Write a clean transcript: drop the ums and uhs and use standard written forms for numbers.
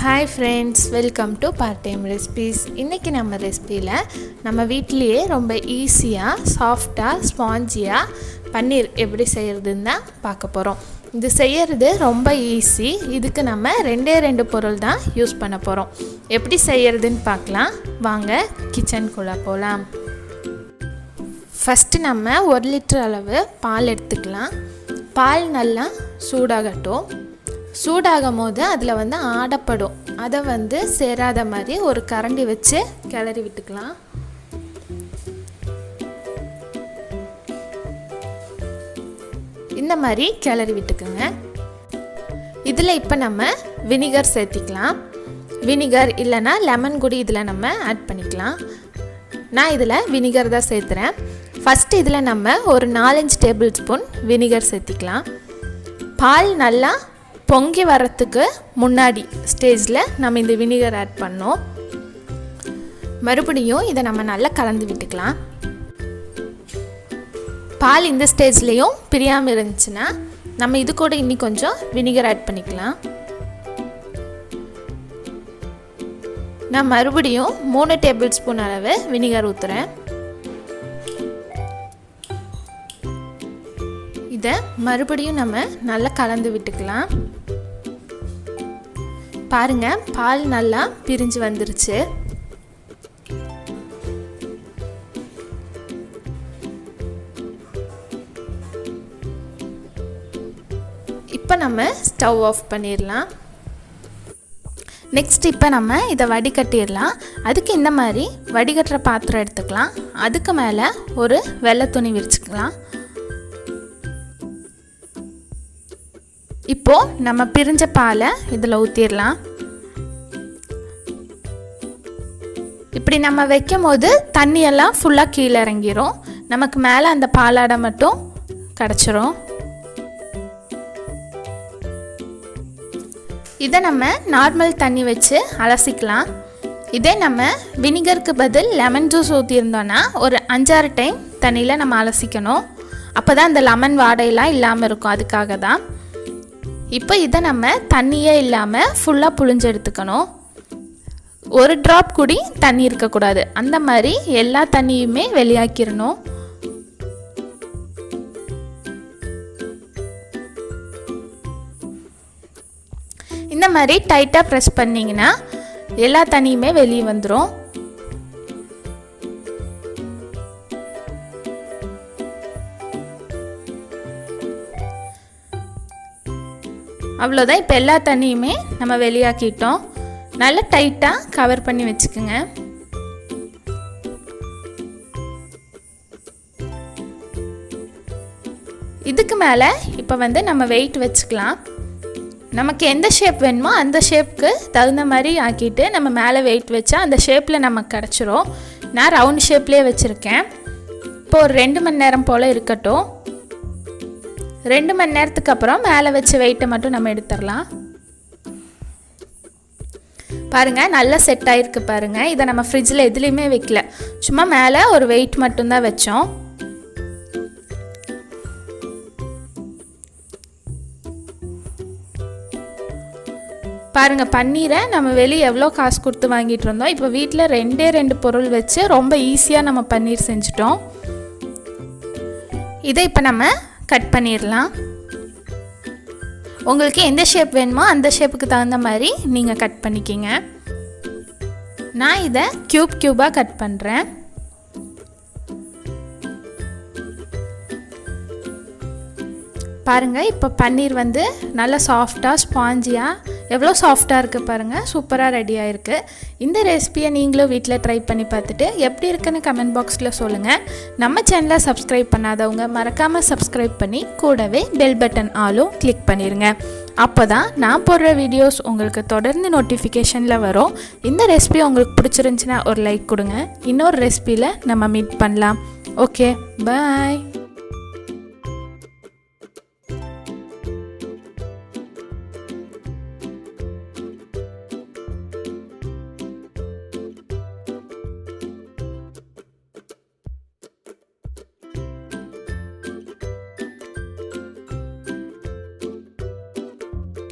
Hi friends, welcome to Paneer Recipes. இன்னைக்கு நம்ம ரெசிபில நம்ம வீட்லயே ரொம்ப ஈஸியா, சாஃப்ட்டா, ஸ்பாஞ்சியா பன்னீர் எப்படி செய்யறதுன்னு பார்க்க போறோம். இது செய்யறது ரொம்ப ஈஸி. இதுக்கு நம்ம ரெண்டு பொருள் தான் யூஸ் பண்ண போறோம். எப்படி செய்யறதுன்னு பார்க்கலாம். வாங்க கிச்சனுக்குள்ள போலாம். ஃபர்ஸ்ட் நம்ம 1 லிட்டர் அளவு பால் எடுத்துக்கலாம். பால் நல்லா சூடாகட்டும். சூடாகும் போது அதில் வந்து ஆடப்படும். அதை சேராத மாதிரி ஒரு கரண்டி வச்சு கிளறி விட்டுக்கலாம். இந்த மாதிரி கிளறி விட்டுக்குங்க. இதில் இப்போ நம்ம வினிகர் சேர்த்திக்கலாம். வினிகர் இல்லைன்னா லெமன் கூட இதில் நம்ம ஆட் பண்ணிக்கலாம். நான் இதில் வினிகர் தான் சேர்த்துறேன். ஃபஸ்ட்டு இதில் நம்ம ஒரு 4-5 டேபிள் ஸ்பூன் வினிகர் சேர்த்திக்கலாம். பால் நல்லா பொங்கி வரத்துக்கு முன்னாடி ஸ்டேஜில் நம்ம இந்த வினிகர் ஆட் பண்ணோம். மறுபடியும் இதை நம்ம நல்லா கலந்து விட்டுக்கலாம். பால் இந்த ஸ்டேஜ்லேயும் பிரியாமல் இருந்துச்சுன்னா நம்ம இது கூட இன்னும் கொஞ்சம் வினிகர் ஆட் பண்ணிக்கலாம். நான் மறுபடியும் 3 டேபிள் ஸ்பூன் அளவு வினிகர் ஊற்றுறேன். இதை மறுபடியும் நம்ம நல்லா கலந்து விட்டுக்கலாம். பாருங்க, பால் நல்லா பிரிஞ்சு வந்துருச்சு. இப்போ நம்ம ஸ்டவ் ஆஃப் பண்ணிடலாம். நெக்ஸ்ட் இப்போ நம்ம இதை வடிகட்டிடலாம். அதுக்கு இந்த மாதிரி வடிகட்டுற பாத்திரம் எடுத்துக்கலாம். அதுக்கு மேலே ஒரு வெள்ளை துணி விரிச்சுக்கலாம். இப்போது நம்ம பிரிஞ்ச பாலை இதில் ஊற்றிடலாம். இப்படி நம்ம வைக்கும் போது தண்ணியெல்லாம் ஃபுல்லாக கீழே இறங்கிரும். நமக்கு மேலே அந்த பாலாடை மட்டும் கிடச்சிரும். இதை நம்ம நார்மல் தண்ணி வச்சு அலசிக்கலாம். இதே நம்ம வினிகருக்கு பதில் லெமன் ஜூஸ் ஊற்றியிருந்தோன்னா ஒரு 5-6 டைம் தண்ணியில் நம்ம அலசிக்கணும். அப்போ தான் அந்த லெமன் வாடையெல்லாம் இல்லாமல் இருக்கும். அதுக்காக தான். இப்போ இதை நம்ம தண்ணியே இல்லாமல் ஃபுல்லாக புழிஞ்சு எடுத்துக்கணும். ஒரு ட்ராப் கூடி தண்ணி இருக்கக்கூடாது. அந்த மாதிரி எல்லா தண்ணியுமே வெளியாக்கிடணும். இந்த மாதிரி டைட்டாக ப்ரெஸ் பண்ணிங்கன்னா எல்லா தண்ணியுமே வெளியே வந்துடும். அவ்வளோதான். இப்போ எல்லா தண்ணியுமே நம்ம வெளியாக்கிட்டோம். நல்லா டைட்டாக கவர் பண்ணி வச்சுக்கோங்க. இதுக்கு மேலே இப்போ நம்ம வெயிட் வச்சுக்கலாம். நமக்கு எந்த ஷேப் வேணுமோ அந்த ஷேப்புக்கு தகுந்த மாதிரி ஆக்கிட்டு நம்ம மேலே வெயிட் வச்சா அந்த ஷேப்பில் நமக்கு கிடச்சிரும். நான் ரவுண்ட் ஷேப்லேயே வச்சுருக்கேன். இப்போ ஒரு 2 மணி நேரம் போல் இருக்கட்டும். 2 மணி நேரத்துக்கு அப்புறம் மேலே வச்ச வெயிட்டை மட்டும் நம்ம எடுத்துடலாம். பாருங்கள், நல்லா செட் ஆகிருக்கு பாருங்கள். இதை நம்ம ஃப்ரிட்ஜில் எதுலேயுமே வைக்கல. சும்மா மேலே ஒரு வெயிட் மட்டும்தான் வச்சோம். பாருங்கள், பன்னீரை நம்ம வெளியே எவ்வளோ காசு கொடுத்து வாங்கிட்டு இருந்தோம். இப்போ வீட்டில் 2 பொருள் வச்சு ரொம்ப ஈஸியாக நம்ம பன்னீர் செஞ்சிட்டோம். இதை இப்போ நம்ம கட் பண்ணிடலாம். உங்களுக்கு எந்த ஷேப் வேணுமோ அந்த ஷேப்புக்கு தகுந்த மாதிரி நீங்கள் கட் பண்ணிக்கிங்க. நான் இதை க்யூபாக கட் பண்ணுறேன். பாருங்கள், இப்போ பன்னீர் நல்லா சாஃப்டாக ஸ்பாஞ்சியாக எவ்வளோ சாஃப்டாக இருக்குது பாருங்கள். சூப்பராக ரெடி ஆகிருக்கு. இந்த ரெசிபியை நீங்களும் வீட்டில் ட்ரை பண்ணி பார்த்துட்டு எப்படி இருக்குன்னு கமெண்ட் பாக்ஸில் சொல்லுங்கள். நம்ம சேனலை சப்ஸ்கிரைப் பண்ணாதவங்க மறக்காமல் சப்ஸ்கிரைப் பண்ணி கூடவே பெல் பட்டன் ஆலும் கிளிக் பண்ணிடுங்க. அப்போ தான் நான் போடுற வீடியோஸ் உங்களுக்கு தொடர்ந்து நோட்டிஃபிகேஷனில் வரும். இந்த ரெசிபி உங்களுக்கு பிடிச்சிருந்துச்சின்னா ஒரு லைக் கொடுங்க. இன்னொரு ரெசிபியில் நம்ம மீட் பண்ணலாம். ஓகே, பாய்.